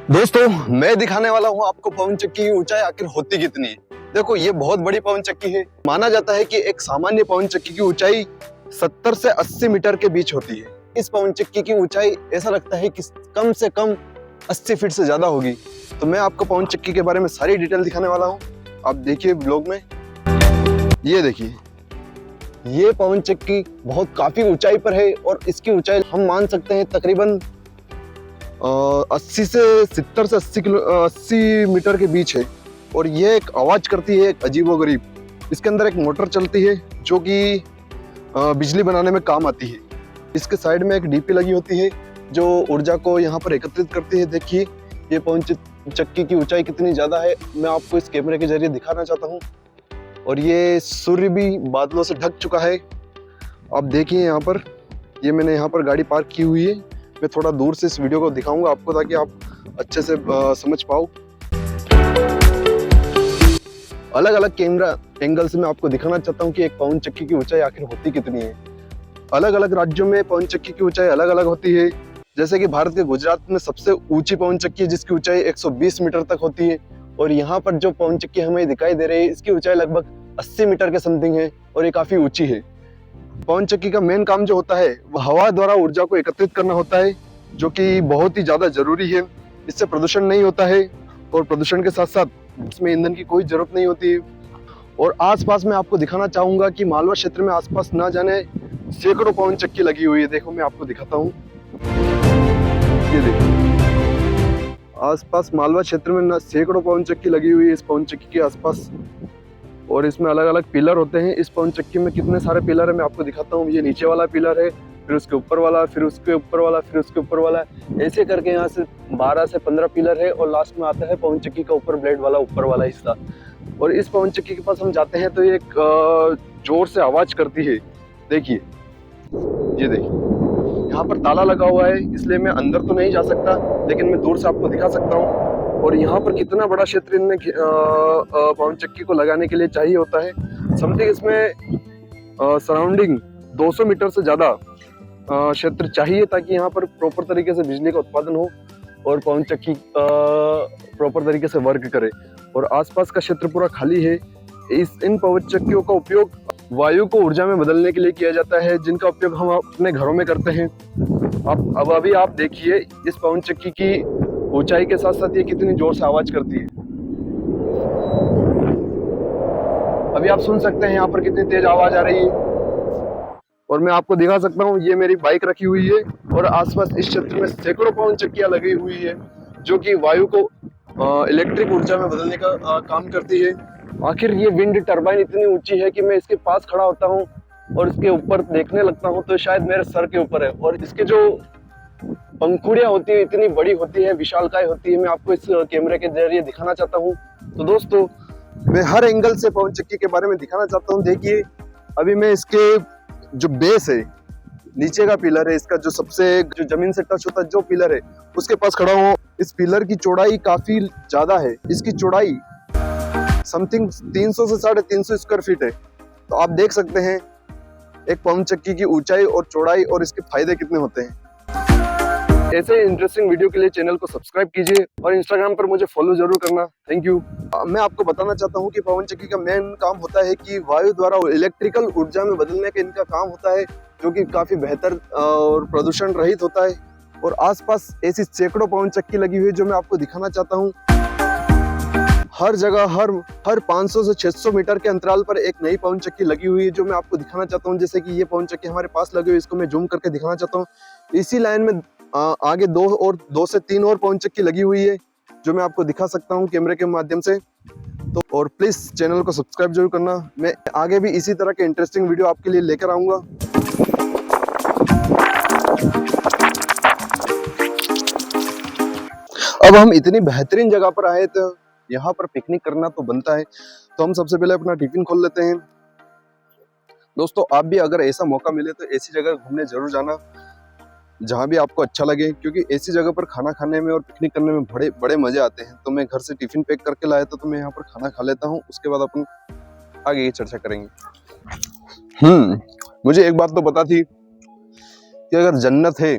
दोस्तों, मैं दिखाने वाला हूँ आपको पवन चक्की की ऊंचाई आखिर होती कितनी है। देखो, ये बहुत बड़ी पवन चक्की है। माना जाता है कि एक सामान्य पवन चक्की की ऊंचाई 70 से 80 मीटर के बीच होती है। इस पवन चक्की की ऊंचाई ऐसा लगता है कि कम से कम 80 फीट से ज्यादा होगी। तो मैं आपको पवन चक्की के बारे में सारी डिटेल दिखाने वाला हूँ। आप देखिए ब्लॉग में। ये देखिए, ये पवन चक्की बहुत काफी ऊंचाई पर है और इसकी ऊंचाई हम मान सकते हैं तकरीबन 80 से 70 से 80 मीटर के बीच है। और ये एक आवाज करती है, एक अजीबोगरीब। इसके अंदर एक मोटर चलती है जो कि बिजली बनाने में काम आती है। इसके साइड में एक डीपी लगी होती है जो ऊर्जा को यहाँ पर एकत्रित करती है। देखिए, ये पवन चक्की की ऊंचाई कितनी ज्यादा है, मैं आपको इस कैमरे के जरिए दिखाना चाहता हूँ। और ये सूर्य भी बादलों से ढक चुका है। आप देखिए यहाँ पर, ये मैंने यहाँ पर गाड़ी पार्क की हुई है। मैं थोड़ा दूर से इस वीडियो को दिखाऊंगा आपको ताकि आप अच्छे से समझ पाओ। अलग अलग कैमरा एंगल से मैं आपको दिखाना चाहता हूँ कि एक पवन चक्की की ऊंचाई आखिर होती कितनी है। अलग अलग राज्यों में पवन चक्की की ऊंचाई अलग अलग होती है। जैसे कि भारत के गुजरात में सबसे ऊंची पवन चक्की है जिसकी ऊंचाई 120 मीटर तक होती है। और यहाँ पर जो पवन चक्की हमें दिखाई दे रही है इसकी ऊंचाई लगभग 80 मीटर के समथिंग है और ये काफी ऊंची है। पवन चक्की का मेन काम जो होता है वह हवा द्वारा ऊर्जा को एकत्रित करना होता है, जो कि बहुत ही ज्यादा जरूरी है। इससे प्रदूषण नहीं होता है और प्रदूषण के साथ साथ इसमें ईंधन की कोई जरूरत नहीं होती है। और आसपास मैं आपको दिखाना चाहूंगा कि मालवा क्षेत्र में आसपास ना जाने सैकड़ों पवन चक्की लगी हुई है। देखो, मैं आपको दिखाता हूँ। ये देखो, आसपास मालवा क्षेत्र में ना सैकड़ों पवन चक्की लगी हुई है इस पवन चक्की के आसपास। और इसमें अलग अलग पिलर होते हैं। इस पवन चक्की में कितने सारे पिलर है मैं आपको दिखाता हूँ। ये नीचे वाला पिलर है, फिर उसके ऊपर वाला, फिर उसके ऊपर वाला, फिर उसके ऊपर वाला, ऐसे करके यहाँ से 12 से 15 पिलर है। और लास्ट में आता है पवन चक्की का ऊपर ब्लेड वाला ऊपर वाला हिस्सा। और इस पवन चक्की के पास हम जाते हैं तो ये एक जोर से आवाज करती है। देखिए, ये देखिए, यहाँ पर ताला लगा हुआ है इसलिए मैं अंदर तो नहीं जा सकता, लेकिन मैं दूर से आपको दिखा सकता हूँ। और यहाँ पर कितना बड़ा क्षेत्र इनने पवन चक्की को लगाने के लिए चाहिए होता है। समथिंग इसमें सराउंडिंग 200 मीटर से ज्यादा क्षेत्र चाहिए ताकि यहाँ पर प्रॉपर तरीके से बिजली का उत्पादन हो और पवन चक्की प्रॉपर तरीके से वर्क करे। और आसपास का क्षेत्र पूरा खाली है। इन पवन चक्कियों का उपयोग वायु को ऊर्जा में बदलने के लिए किया जाता है, जिनका उपयोग हम अपने घरों में करते हैं। अब अभी आप देखिए इस पवन चक्की की ऊंचाई के साथ साथ ये कितनी जोर से आवाज करती है। अभी आप सुन सकते हैं यहाँ पर कितनी तेज आवाज आ रही है। और मैं आपको दिखा सकता हूँ, ये मेरी बाइक रखी हुई है और आसपास इस क्षेत्र में सैकड़ों पवन चक्कियां लगी हुई है जो कि वायु को इलेक्ट्रिक ऊर्जा में बदलने का काम करती है। आखिर ये विंड टरबाइन इतनी ऊंची है कि मैं इसके पास खड़ा होता हूँ और इसके ऊपर देखने लगता हूँ तो शायद मेरे सर के ऊपर है। और इसके जो पंखुड़ियां होती है इतनी बड़ी होती है, विशालकाय होती है। मैं आपको इस कैमरे के जरिए दिखाना चाहता हूँ। तो दोस्तों, मैं हर एंगल से पवन चक्की के बारे में दिखाना चाहता हूँ। देखिए, अभी मैं इसके जो बेस है, नीचे का पिलर है, इसका जो सबसे जो जमीन से टच होता है जो पिलर है उसके पास खड़ा हूँ। इस पिलर की चौड़ाई काफी ज्यादा है। इसकी चौड़ाई समथिंग 300 से 350 स्क्वायर फीट है। तो आप देख सकते हैं एक पवन चक्की की ऊंचाई और चौड़ाई और इसके फायदे कितने होते हैं। ऐसे इंटरेस्टिंग वीडियो के लिए चैनल को सब्सक्राइब कीजिए और इंस्टाग्राम पर मुझे फॉलो जरूर करना। Thank you. मैं आपको बताना चाहता हूँ कि पवन चक्की का मेन काम होता है कि वायु द्वारा इलेक्ट्रिकल ऊर्जा में बदलने का इनका काम होता है, जो कि काफी बेहतर और प्रदूषण रहित होता है। और आसपास ऐसी सैकड़ों पवन चक्की लगी हुई है जो मैं आपको दिखाना चाहता हूँ। हर जगह हर 500 से 600 मीटर के अंतराल पर एक नई पवन चक्की लगी हुई है जो मैं आपको दिखाना चाहता हूँ। जैसे कि ये पवन चक्की हमारे पास लगी हुई है, इसको मैं जूम करके दिखाना चाहता हूँ। इसी लाइन में आगे 2 से 3 और पवन चक्की लगी हुई है जो मैं आपको दिखा सकता हूँ कैमरे के माध्यम से। तो और प्लीज चैनल को सब्सक्राइब जरूर करना। मैं आगे भी इसी तरह के इंटरेस्टिंग वीडियो आपके लिए लेकर आऊंगा। अब हम इतनी बेहतरीन जगह पर आए तो यहाँ पर पिकनिक करना तो बनता है। तो हम सबसे पहले अपना टिफिन खोल लेते हैं। दोस्तों, आप भी अगर ऐसा मौका मिले तो ऐसी जगह घूमने जरूर जाना जहाँ भी आपको अच्छा लगे, क्योंकि ऐसी जगह पर खाना खाने में और पिकनिक करने में बड़े बड़े मजे आते हैं। तो मैं घर से टिफिन पैक करके लाया था तो मैं यहाँ पर खाना खा लेता हूँ, उसके बाद अपन आगे की चर्चा करेंगे। मुझे एक बात तो पता थी कि अगर जन्नत है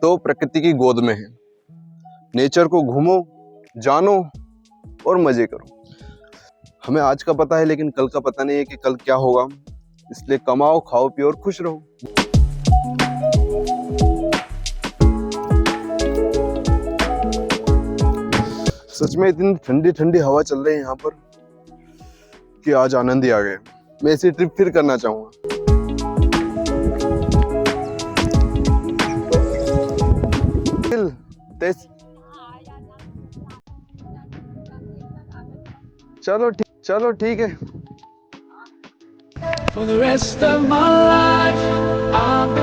तो प्रकृति की गोद में है। नेचर को घूमो, जानो और मजे करो। हमें आज का पता है लेकिन कल का पता नहीं है कि कल क्या होगा, इसलिए कमाओ, खाओ, पियो और खुश रहो। सच में इतनी ठंडी ठंडी हवा चल रही है यहाँ पर कि आज आनंद ही आ गया। मैं ऐसी ट्रिप फिर करना चाहूंगा। चलो ठीक है। For the rest of my life, I'm